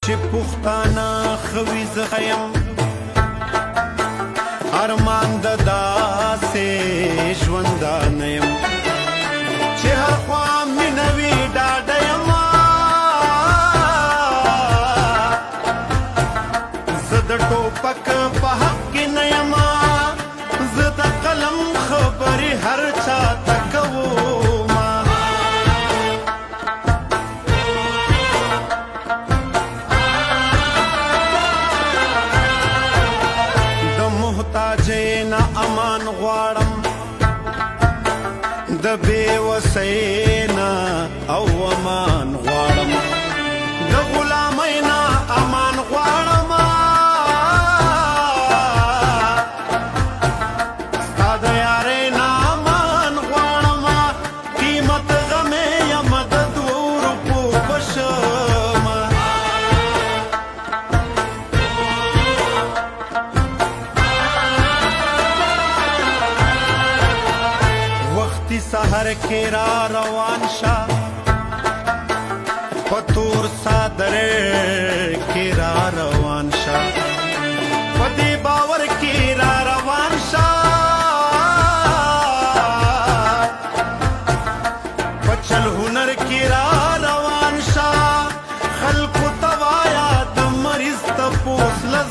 چې پښتانه خوي زخیم ارمان د داسې ژوندانه یم چې هر خوا مینه وي ډاډه یمه زه د ټوپک په حق کې نه یمه زه د قلم خبرې هر چا ته کومه د محتاجۍ نه امان غواړم د بېوسۍ نه او امان غواړم د غلامۍ نه امان غواړم ستا د یارۍ نه امان غواړم قیمت غمې یم د 2 روپو په شمه وختي سحر کې را روان شه په تور څادر کې را روان شه په دې باور کې را روان شه په چل هنر کې را روان شه خلکو ته وایه د مریض تپوس له